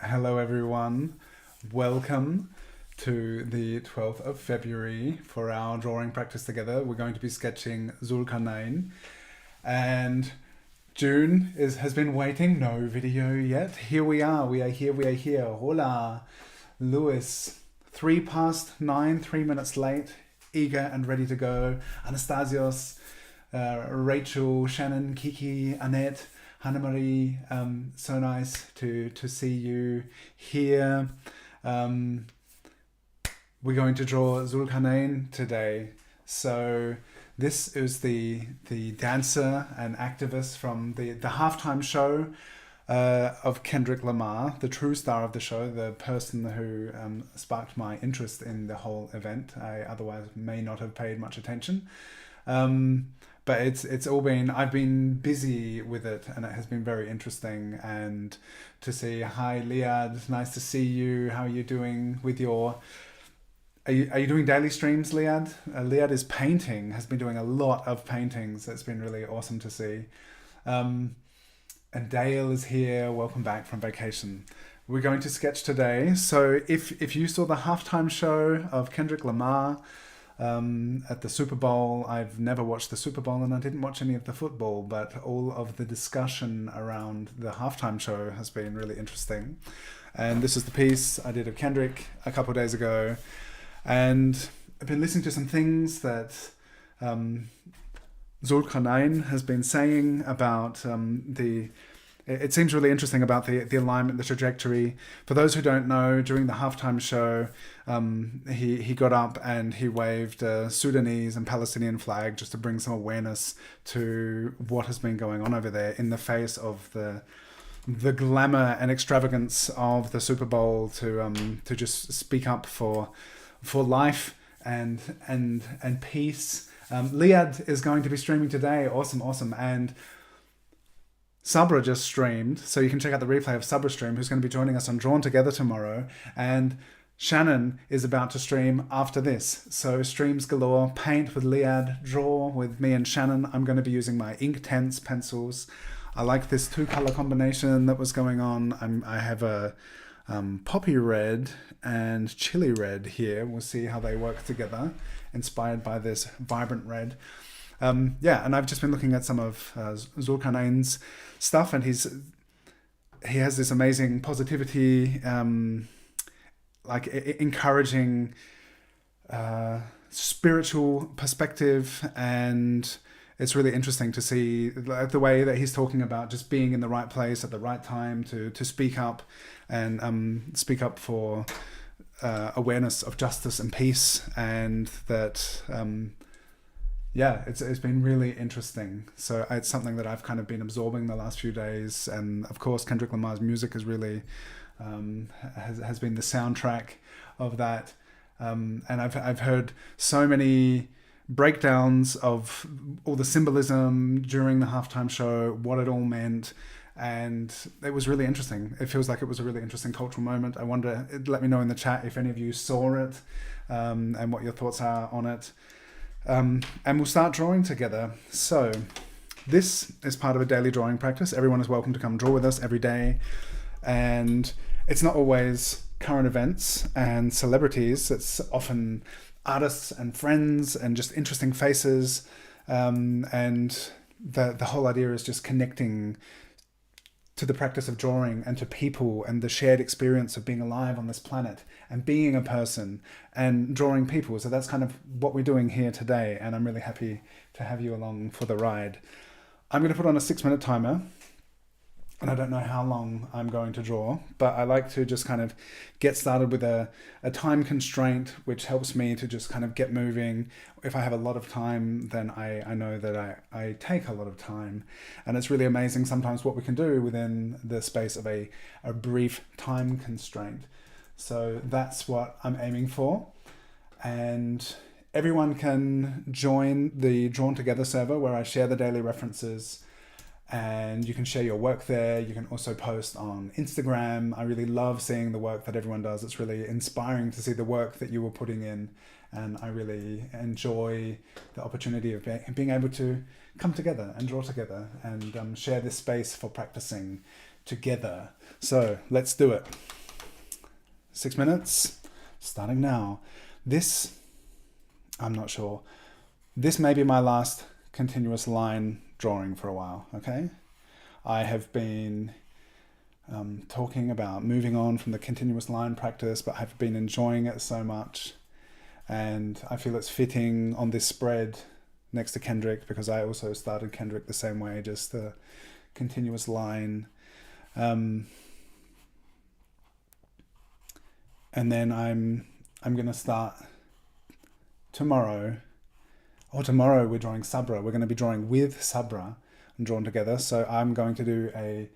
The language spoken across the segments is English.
Hello everyone, welcome to the 12th of February for our drawing practice together. We're going to be sketching Qarnain, and June has been waiting, no video yet. Here we are here. Hola, Lewis, 9:03, 3 minutes late, eager and ready to go. Anastasios, Rachel, Shannon, Kiki, Annette, Hannah Marie, so nice to see you here. We're going to draw Qarnain today. So this is the dancer and activist from the halftime show of Kendrick Lamar, the true star of the show, the person who sparked my interest in the whole event. I otherwise may not have paid much attention. But it's all been, I've been busy with it, and it has been very interesting. And to see, hi Liad, nice to see you. How are you doing with your, are you doing daily streams, Liad? Liad is painting, has been doing a lot of paintings. It's been really awesome to see. And Dale is here, welcome back from vacation. We're going to sketch today. So if you saw the halftime show of Kendrick Lamar, at the Super Bowl. I've never watched the Super Bowl and I didn't watch any of the football, but all of the discussion around the halftime show has been really interesting. And this is the piece I did of Kendrick a couple of days ago. And I've been listening to some things that Qarnain has been saying about it seems really interesting about the alignment, the trajectory. For those who don't know, during the halftime show, he got up and he waved a Sudanese and Palestinian flag just to bring some awareness to what has been going on over there in the face of the glamour and extravagance of the Super Bowl, to just speak up for life and peace. Liad is going to be streaming today. Awesome. And Sabra just streamed, so you can check out the replay of Sabra stream, who's going to be joining us on Drawn Together tomorrow. And Shannon is about to stream after this. So streams galore, paint with Liad, draw with me and Shannon. I'm going to be using my Inktense pencils. I like this 2-color combination that was going on. I have a poppy red and chili red here. We'll see how they work together, inspired by this vibrant red. And I've just been looking at some of Qarnain's stuff, and he has this amazing positivity, like encouraging spiritual perspective, and it's really interesting to see the way that he's talking about just being in the right place at the right time to speak up and speak up for awareness of justice and peace, and that it's been really interesting. So it's something that I've kind of been absorbing the last few days. And of course, Kendrick Lamar's music is really has been the soundtrack of that. And I've heard so many breakdowns of all the symbolism during the halftime show, what it all meant. And it was really interesting. It feels like it was a really interesting cultural moment. I wonder, let me know in the chat if any of you saw it, and what your thoughts are on it. And we'll start drawing together. So this is part of a daily drawing practice. Everyone is welcome to come draw with us every day. And it's not always current events and celebrities. It's often artists and friends and just interesting faces. And the whole idea is just connecting to the practice of drawing and to people and the shared experience of being alive on this planet and being a person and drawing people. So that's kind of what we're doing here today, and I'm really happy to have you along for the ride. I'm going to put on a 6-minute timer, and I don't know how long I'm going to draw, but I like to just kind of get started with a time constraint, which helps me to just kind of get moving. If I have a lot of time, then I know that I take a lot of time. And it's really amazing sometimes what we can do within the space of a brief time constraint. So that's what I'm aiming for. And everyone can join the Drawn Together server where I share the daily references, and you can share your work there. You can also post on Instagram. I really love seeing the work that everyone does. It's really inspiring to see the work that you were putting in, and I really enjoy the opportunity of being able to come together and draw together and share this space for practicing together. So let's do it. 6 minutes, starting now. I'm not sure. This may be my last continuous line drawing for a while, okay? I have been talking about moving on from the continuous line practice, but I've been enjoying it so much. And I feel it's fitting on this spread next to Kendrick, because I also started Kendrick the same way, just the continuous line. And then I'm going to start tomorrow. Tomorrow we're drawing Sabra. We're going to be drawing with Sabra and drawn together. So I'm going to do a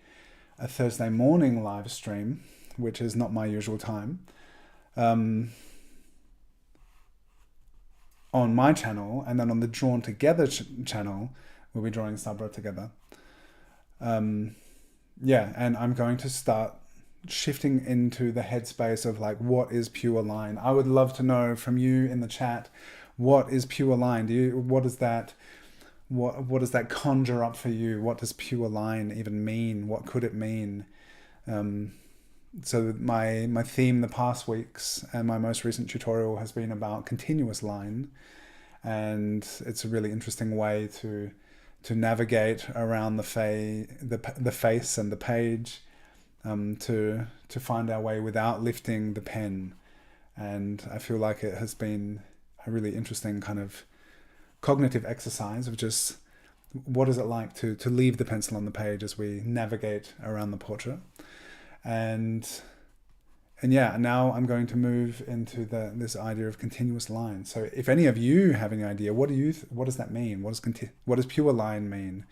Thursday morning live stream, which is not my usual time, on my channel, and then on the Drawn Together channel, we'll be drawing Sabra together. And I'm going to start shifting into the headspace of like, what is pure line? I would love to know from you in the chat, what is pure line? What does that conjure up for you? What does pure line even mean? What could it mean? So my theme the past weeks and my most recent tutorial has been about continuous line, and it's a really interesting way to navigate around the face and the page, to find our way without lifting the pen. And I feel like it has been a really interesting kind of cognitive exercise of just what is it like to leave the pencil on the page as we navigate around the portrait. And now I'm going to move into this idea of continuous line. So if any of you have any idea, what does that mean? What does pure line mean?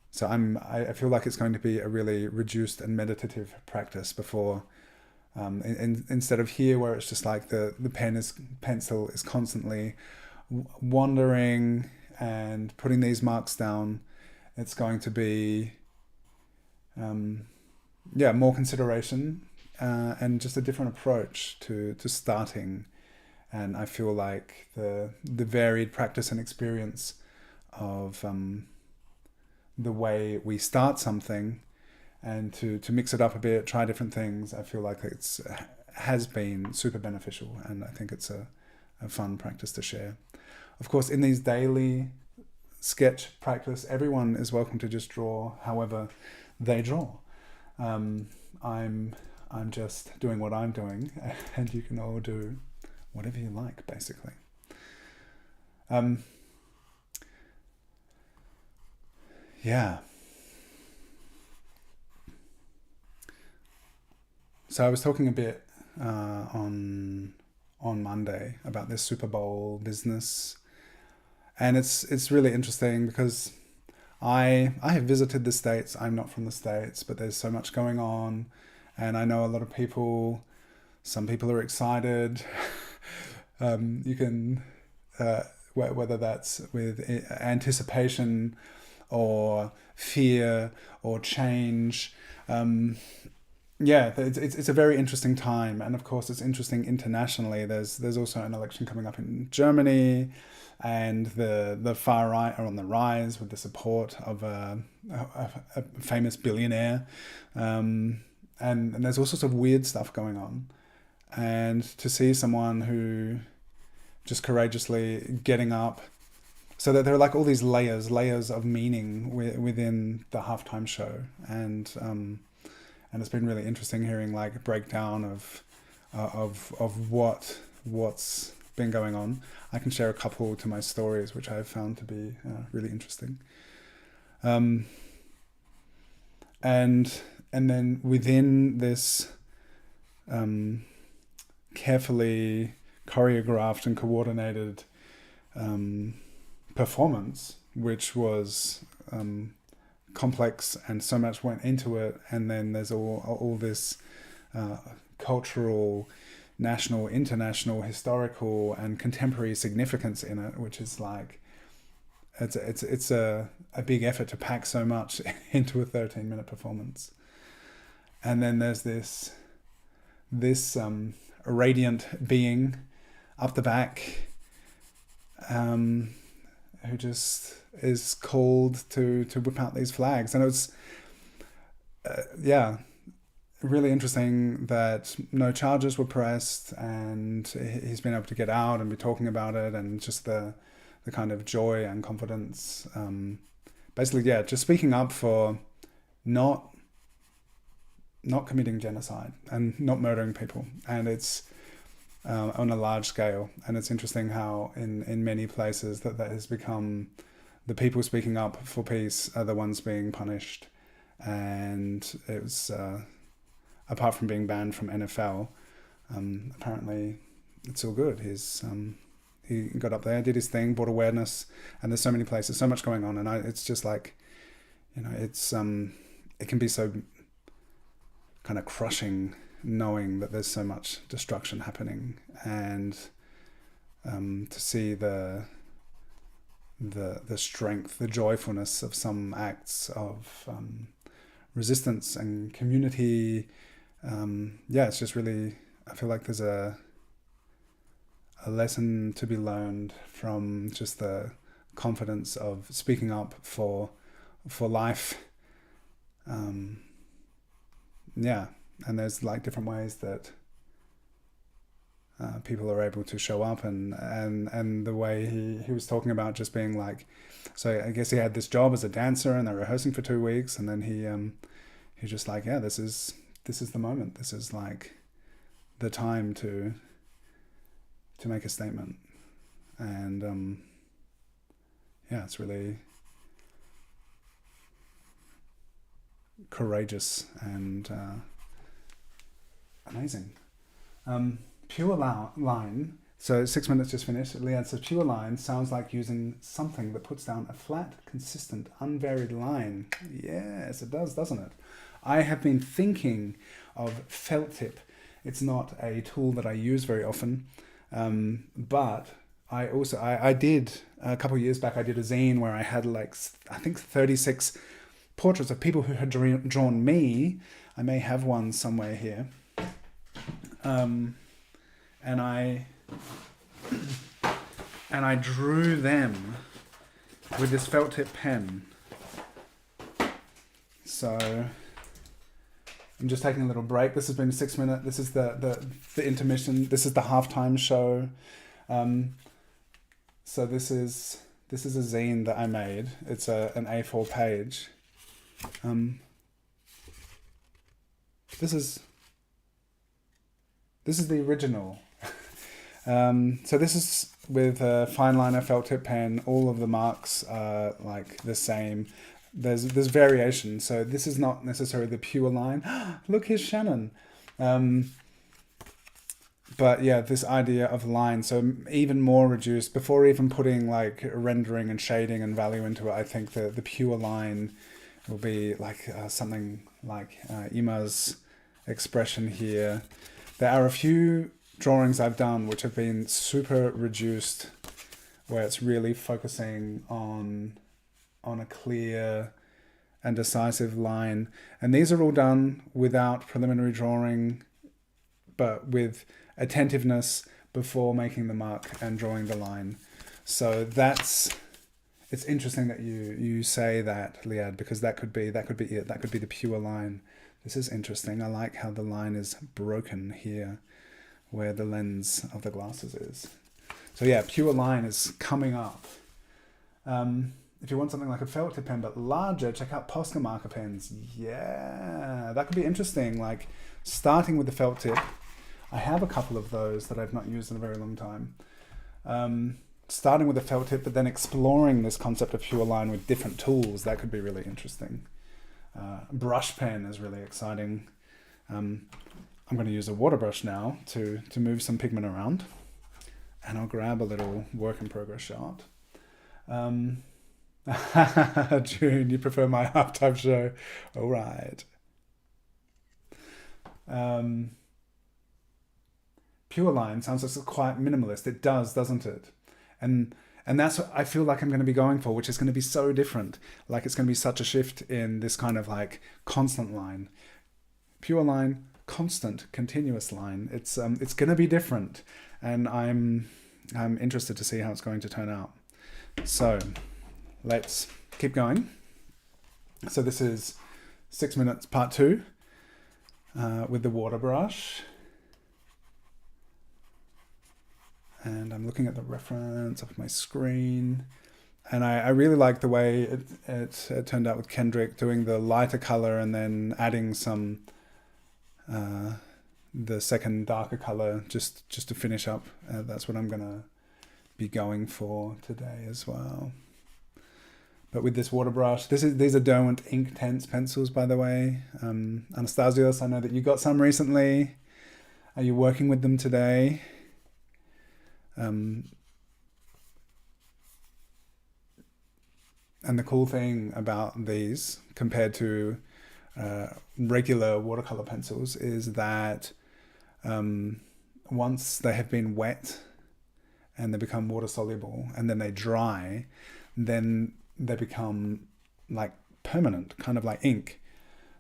So I feel like it's going to be a really reduced and meditative practice before, instead of here where it's just like the pencil is constantly wandering and putting these marks down. It's going to be more consideration, and just a different approach to starting. And I feel like the varied practice and experience of the way we start something, and to mix it up a bit, try different things, I feel like has been super beneficial, and I think it's a fun practice to share. Of course, in these daily sketch practice, everyone is welcome to just draw however they draw. I'm just doing what I'm doing, and you can all do whatever you like, basically. So I was talking a bit on Monday about this Super Bowl business, and it's really interesting because I have visited the States. I'm not from the States, but there's so much going on, and I know a lot of people. Some people are excited. You can, whether that's with anticipation or fear or change. It's a very interesting time, and of course it's interesting internationally. There's also an election coming up in Germany, and the far right are on the rise with the support of a famous billionaire, and there's all sorts of weird stuff going on. And to see someone who just courageously getting up, so that there are like all these layers of meaning within the halftime show, and it's been really interesting hearing like a breakdown of what's been going on. I can share a couple to my stories, which I've found to be really interesting. And then within this carefully choreographed and coordinated performance, which was complex and so much went into it, and then there's all this cultural, national, international, historical, and contemporary significance in it, which is like it's a big effort to pack so much into a 13-minute performance. And then there's this radiant being up the back, who just is called to whip out these flags. And really interesting that no charges were pressed, and he's been able to get out and be talking about it, and just the kind of joy and confidence. Basically, yeah, just speaking up for not committing genocide and not murdering people, and it's on a large scale. And it's interesting how in many places that has become the people speaking up for peace are the ones being punished. And it was apart from being banned from NFL, apparently it's all good. He got up there, did his thing, brought awareness, and there's so many places, so much going on, and it's just like, it's it can be so kind of crushing knowing that there's so much destruction happening, and to see the strength, the joyfulness of some acts of resistance and community. It's just really, I feel like there's a lesson to be learned from just the confidence of speaking up for life. And there's like different ways that people are able to show up, and the way he was talking about just being like, so I guess he had this job as a dancer, and they're rehearsing for 2 weeks, and then he's just like, yeah, this is the moment. This is like the time to make a statement. And it's really courageous and amazing. Pure line. So 6 minutes just finished. Leanne says, pure line sounds like using something that puts down a flat, consistent, unvaried line. Yes, it does, doesn't it? I have been thinking of felt tip. It's not a tool that I use very often, but I did a couple of years back. I did a zine where I had I think 36 portraits of people who had drawn me. I may have one somewhere here. And I drew them with this felt tip pen. So I'm just taking a little break. This has been 6 minutes. This is the intermission. This is the halftime show. So this is a zine that I made. It's an A4 page. This is the original. So this is with a fine liner felt tip pen. All of the marks are like the same. There's variation. So this is not necessarily the pure line. Look, here's Shannon. But yeah, this idea of line, so even more reduced. Before even putting like rendering and shading and value into it, I think the pure line will be like something like Ima's expression here. There are a few drawings I've done which have been super reduced, where it's really focusing on a clear and decisive line. And these are all done without preliminary drawing, but with attentiveness before making the mark and drawing the line. So it's interesting that you say that, Liad, because that could be it. That could be the pure line. This is interesting. I like how the line is broken here, where the lens of the glasses is. So yeah, pure line is coming up. If you want something like a felt tip pen but larger, check out Posca marker pens. Yeah, that could be interesting. Like starting with the felt tip. I have a couple of those that I've not used in a very long time. Starting with a felt tip, but then exploring this concept of pure line with different tools. That could be really interesting. Brush pen is really exciting. I'm going to use a water brush now to move some pigment around, and I'll grab a little work in progress shot. June, you prefer my halftime show? All right. Pure line sounds like it's quite minimalist. It does, doesn't it? And that's what I feel like I'm going to be going for, which is going to be so different. Like it's going to be such a shift in this kind of like constant line. Pure line, constant, continuous line. It's going to be different, and I'm interested to see how it's going to turn out. So let's keep going. So this is 6 minutes part 2. with the water brush. And I'm looking at the reference of my screen. And I really like the way it turned out with Kendrick, doing the lighter color and then adding some the second darker color just to finish up. That's what I'm gonna be going for today as well. But with this water brush, these are Derwent Inktense pencils, by the way. Anastasios, I know that you got some recently. Are you working with them today? And the cool thing about these compared to regular watercolor pencils is that once they have been wet and they become water soluble and then they dry, then they become like permanent, kind of like ink.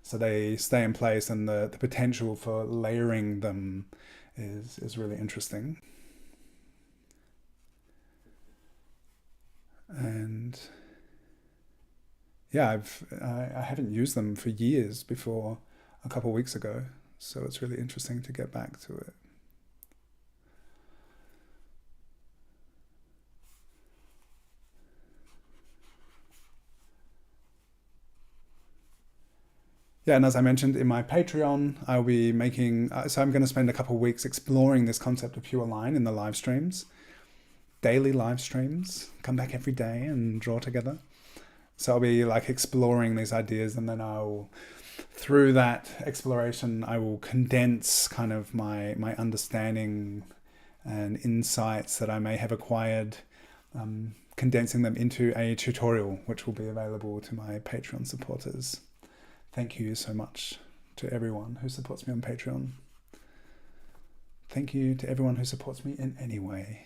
So they stay in place, and the potential for layering them is really interesting. And yeah, I haven't used them for years before a couple of weeks ago, so it's really interesting to get back to it. Yeah, and as I mentioned in my Patreon, I'll be making, so I'm going to spend a couple of weeks exploring this concept of pure line in the live streams. Daily live streams, come back every day and draw together. So I'll be like exploring these ideas, and then through that exploration, I will condense kind of my understanding and insights that I may have acquired, condensing them into a tutorial, which will be available to my Patreon supporters. Thank you so much to everyone who supports me on Patreon. Thank you to everyone who supports me in any way.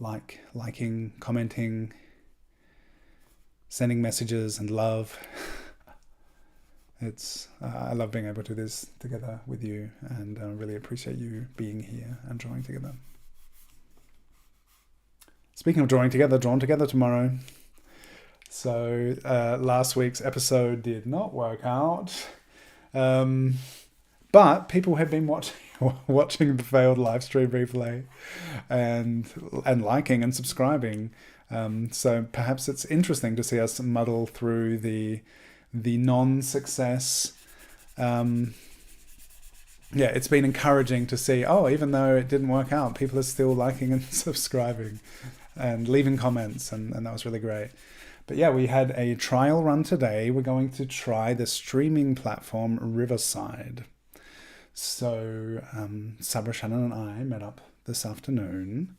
Liking, commenting, sending messages and love. I love being able to do this together with you, and I really appreciate you being here and drawing together. Speaking of drawing together, drawn together tomorrow. So last week's episode did not work out, but people have been watching the failed live stream replay and liking and subscribing. So perhaps it's interesting to see us muddle through the non-success. It's been encouraging to see, even though it didn't work out, people are still liking and subscribing and leaving comments, and that was really great. But yeah, we had a trial run today. We're going to try the streaming platform Riverside. So Sara, Shannon and I met up this afternoon,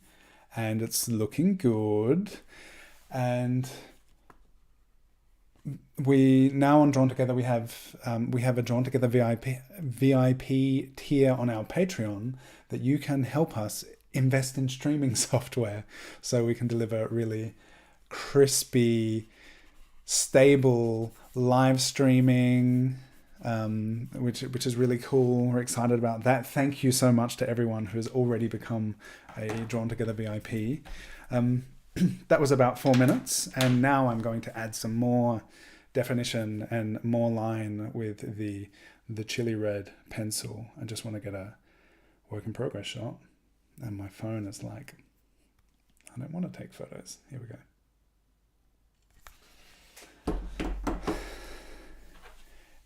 and it's looking good. And we now on Drawn Together, we have a Drawn Together VIP tier on our Patreon that you can help us invest in streaming software so we can deliver really crispy, stable live streaming, which is really cool. We're excited about that. Thank you so much to everyone who has already become a Drawn Together VIP. That was about 4 minutes, and now I'm going to add some more definition and more line with the chili red pencil. I just want to get a work in progress shot, and my phone is like, I don't want to take photos. Here we go.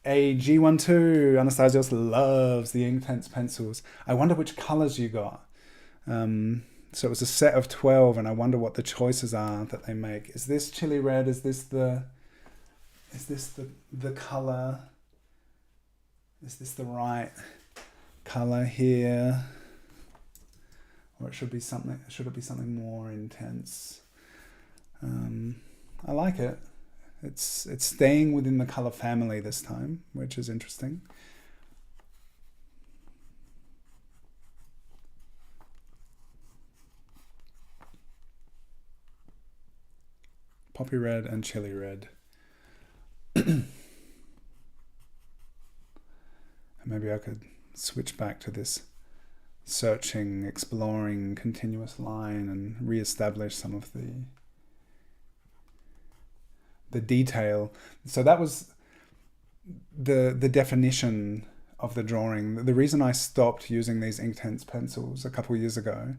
A G12, Anastasios loves the Inktense pencils. I wonder which colors you got. So it was a set of 12, and I wonder what the choices are that they make. Is this chili red? Is this the color? Is this the right color here? Or should it be something more intense? I like it. It's staying within the color family this time, which is interesting. Poppy red and chili red. Maybe I could switch back to this searching, exploring, continuous line and re-establish some of the detail. So that was the definition of the drawing. The reason I stopped using these Inktense pencils a couple of years ago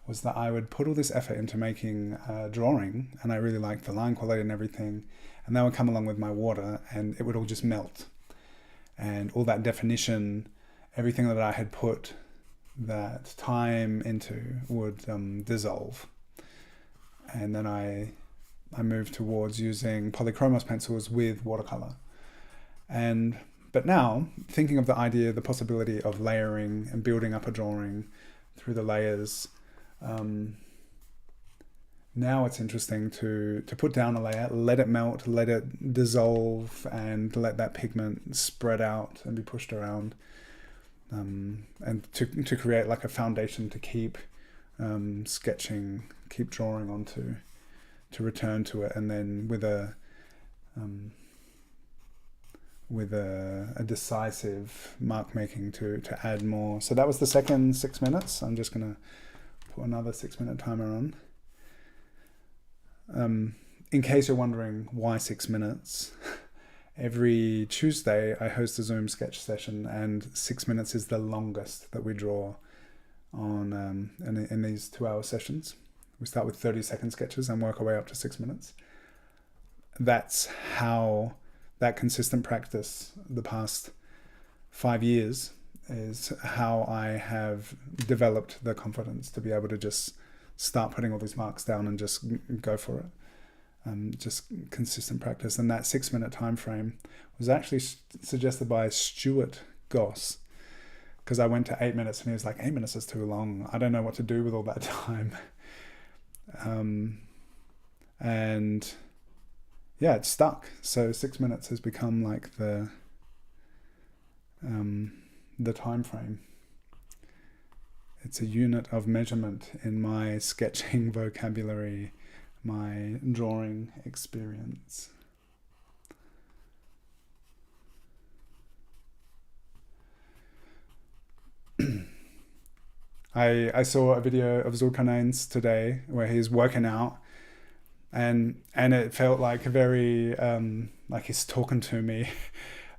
was that I would put all this effort into making a drawing, and I really liked the line quality and everything, and that would come along with my water and it would all just melt. And all that definition, everything that I had put that time into would dissolve. And then I moved towards using polychromos pencils with watercolor. But now, thinking of the idea, the possibility of layering and building up a drawing through the layers, now it's interesting to put down a layer, let it melt, let it dissolve, and let that pigment spread out and be pushed around, and to create like a foundation to keep sketching, keep drawing onto, to return to it, and then with a decisive mark making to add more. So that was the second 6 minutes. I'm just going to put another 6 minute timer on. In case you're wondering why 6 minutes, every Tuesday I host a Zoom sketch session, and 6 minutes is the longest that we draw on in these 2 hour sessions. We start with 30-second sketches and work our way up to 6 minutes. That's how that consistent practice the past 5 years is how I have developed the confidence to be able to just start putting all these marks down and just go for it. Just consistent practice. And that 6 minute time frame was actually suggested by Stuart Goss, because I went to 8 minutes and he was like, 8 minutes is too long. I don't know what to do with all that time. And yeah, it's stuck. So 6 minutes has become like the time frame. It's a unit of measurement in my sketching vocabulary, my drawing experience. I saw a video of Qarnain's today where he's working out, and it felt like very like he's talking to me.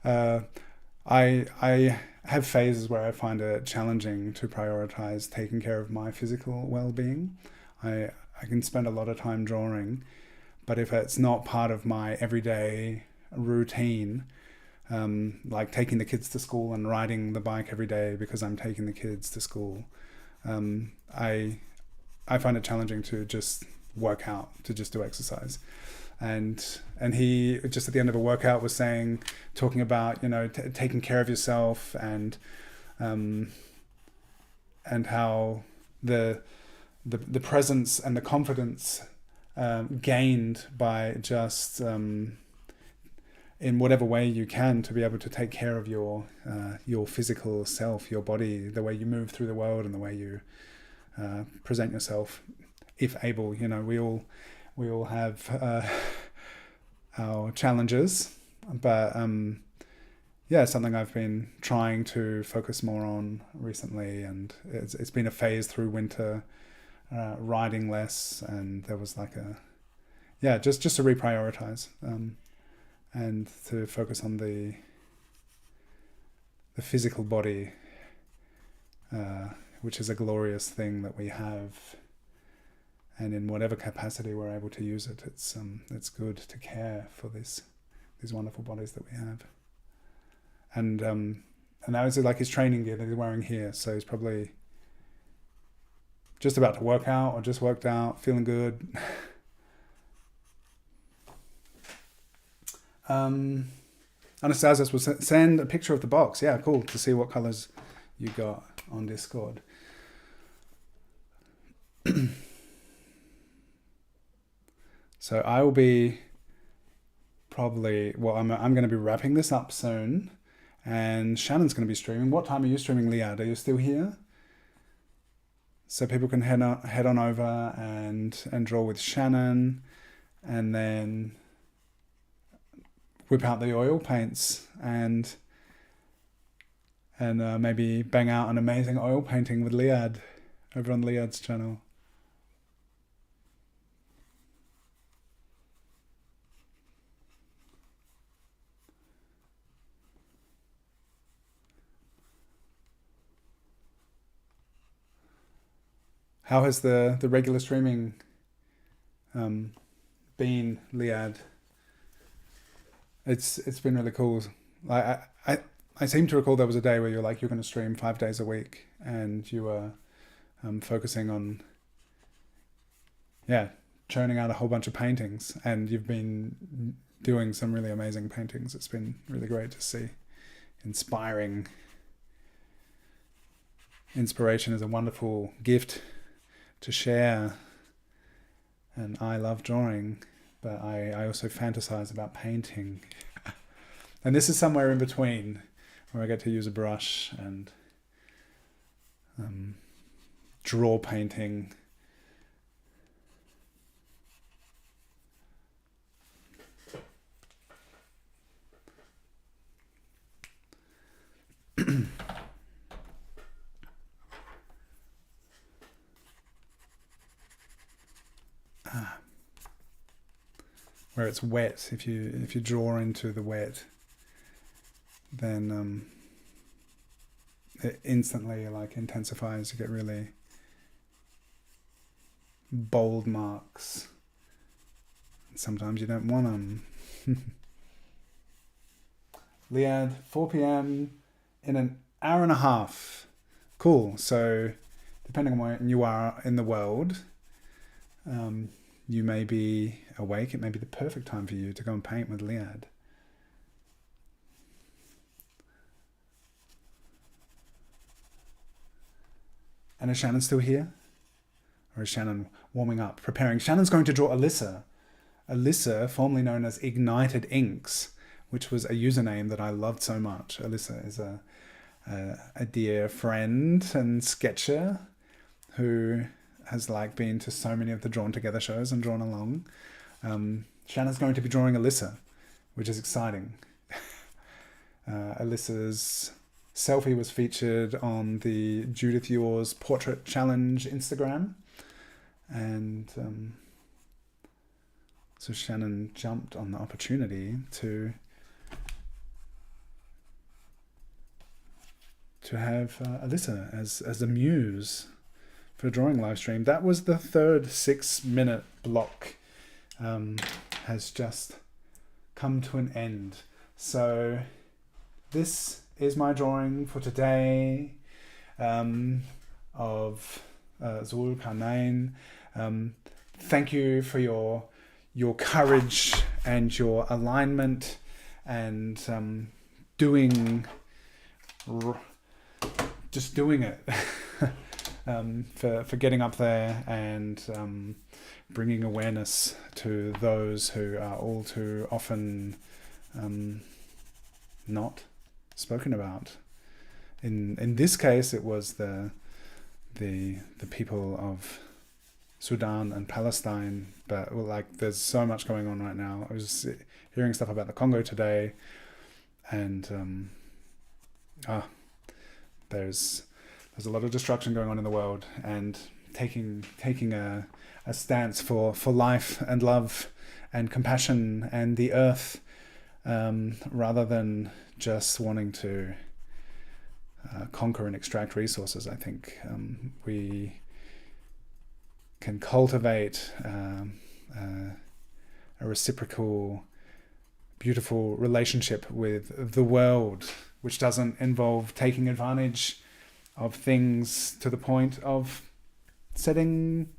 I have phases where I find it challenging to prioritize taking care of my physical well-being. I can spend a lot of time drawing, but if it's not part of my everyday routine, like taking the kids to school and riding the bike every day because I'm taking the kids to school, I find it challenging to just work out, to just do exercise. And he just at the end of a workout was talking about, taking care of yourself, and how the presence and the confidence gained by just in whatever way you can to be able to take care of your physical self, your body, the way you move through the world and the way you present yourself, if able. We all have our challenges, but something I've been trying to focus more on recently, and it's been a phase through winter, riding less, and there was like just to reprioritize, and to focus on the physical body, which is a glorious thing that we have. And in whatever capacity we're able to use it, it's good to care for these wonderful bodies that we have. And that was like his training gear that he's wearing here. So he's probably just about to work out or just worked out, feeling good. Anastasios will send a picture of the box. Yeah, cool, to see what colors you got on Discord. So I will be probably, I'm going to be wrapping this up soon, and Shannon's going to be streaming. What time are you streaming, Liad? Are you still here? So people can head on over and draw with Shannon, and then whip out the oil paints and maybe bang out an amazing oil painting with Liad over on Liad's channel. How has the regular streaming been, Liad? It's been really cool. I seem to recall there was a day where you're like, you're going to stream 5 days a week, and you were focusing on, yeah, churning out a whole bunch of paintings, and you've been doing some really amazing paintings. It's been really great to see. Inspiration is a wonderful gift to share, and I love drawing, but I also fantasize about painting. And this is somewhere in between, where I get to use a brush and draw painting. Where it's wet, if you draw into the wet, then it instantly like intensifies. You get really bold marks. Sometimes you don't want them. Liad, 4 p.m. in an hour and a half. Cool. So depending on where you are in the world, you may be awake. It may be the perfect time for you to go and paint with Liad. And is Shannon still here? Or is Shannon warming up, preparing? Shannon's going to draw Alyssa. Alyssa, formerly known as Ignited Inks, which was a username that I loved so much. Alyssa is a dear friend and sketcher who has like been to so many of the Drawn Together shows and drawn along. Shannon's going to be drawing Alyssa, which is exciting. Alyssa's selfie was featured on the Judith Yours Portrait Challenge Instagram. And so Shannon jumped on the opportunity to have Alyssa as a muse for a drawing live stream. That was the third 6-minute block, has just come to an end. So this is my drawing for today of Zul Qarnain. Thank you for your courage and your alignment and just doing it. For getting up there and bringing awareness to those who are all too often not spoken about. In this case, it was the people of Sudan and Palestine, but like there's so much going on right now. I was hearing stuff about the Congo today, and there's a lot of destruction going on in the world, and taking a stance for life and love and compassion and the earth, rather than just wanting to conquer and extract resources. I think we can cultivate a reciprocal, beautiful relationship with the world, which doesn't involve taking advantage of things to the point of setting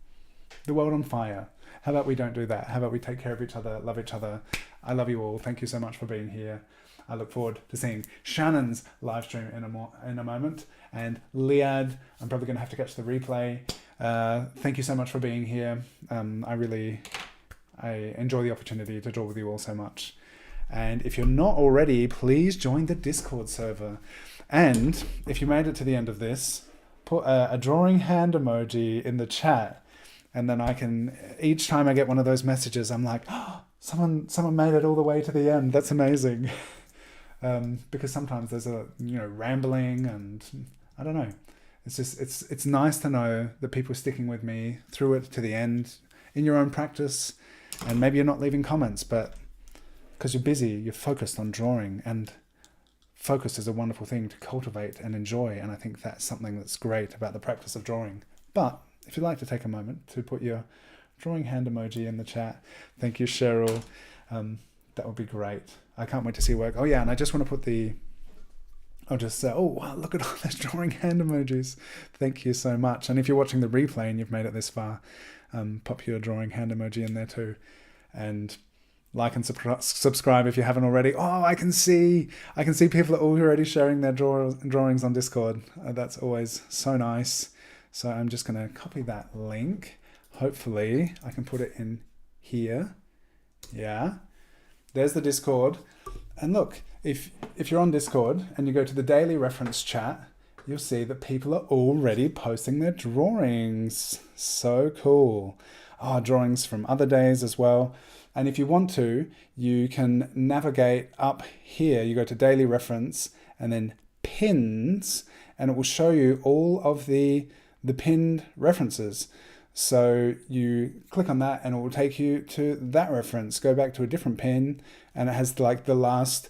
the world on fire. How about we don't do that? How about we take care of each other, love each other? I love you all. Thank you so much for being here. I look forward to seeing Shannon's live stream in a moment. And Liad, I'm probably going to have to catch the replay. Thank you so much for being here. I enjoy the opportunity to draw with you all so much. And if you're not already, please join the Discord server. And if you made it to the end of this, put a drawing hand emoji in the chat. And then I can, each time I get one of those messages, I'm like, oh, someone made it all the way to the end. That's amazing. Because sometimes there's rambling and I don't know. It's just, it's nice to know that people are sticking with me through it to the end in your own practice. And maybe you're not leaving comments, but because you're busy, you're focused on drawing, and focus is a wonderful thing to cultivate and enjoy. And I think that's something that's great about the practice of drawing. But if you'd like to take a moment to put your drawing hand emoji in the chat. Thank you, Cheryl. That would be great. I can't wait to see work. Oh yeah, and I just want to put I'll just say, oh wow, look at all those drawing hand emojis. Thank you so much. And if you're watching the replay and you've made it this far, pop your drawing hand emoji in there too. And like and subscribe if you haven't already. Oh, I can see people are already sharing their drawings on Discord. That's always so nice. So I'm just going to copy that link. Hopefully I can put it in here. Yeah. There's the Discord. And look, if you're on Discord and you go to the daily reference chat, you'll see that people are already posting their drawings. So cool. Oh, drawings from other days as well. And if you want to, you can navigate up here. You go to daily reference and then pins, and it will show you all of the pinned references. So you click on that and it will take you to that reference. Go back to a different pin and it has like the last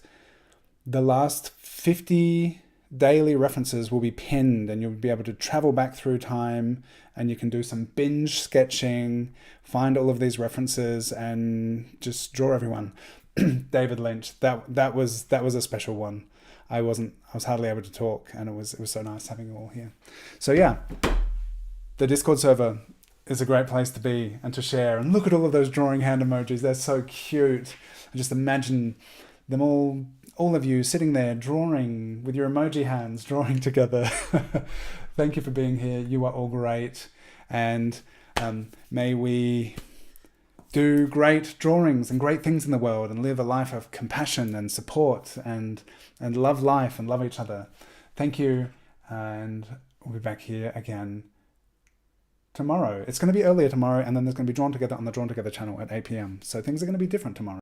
50 daily references will be pinned, and you'll be able to travel back through time, and you can do some binge sketching, find all of these references and just draw everyone. David Lynch, that was a special one. I was hardly able to talk, and it was so nice having you all here. So yeah, the Discord server is a great place to be and to share. And look at all of those drawing hand emojis. They're so cute. I just imagine them all of you sitting there drawing with your emoji hands, drawing together. Thank you for being here. You are all great. And may we do great drawings and great things in the world and live a life of compassion and support and love life and love each other. Thank you. And we'll be back here again tomorrow. It's going to be earlier tomorrow, and then there's going to be Drawn Together on the Drawn Together channel at 8 p.m. So things are going to be different tomorrow.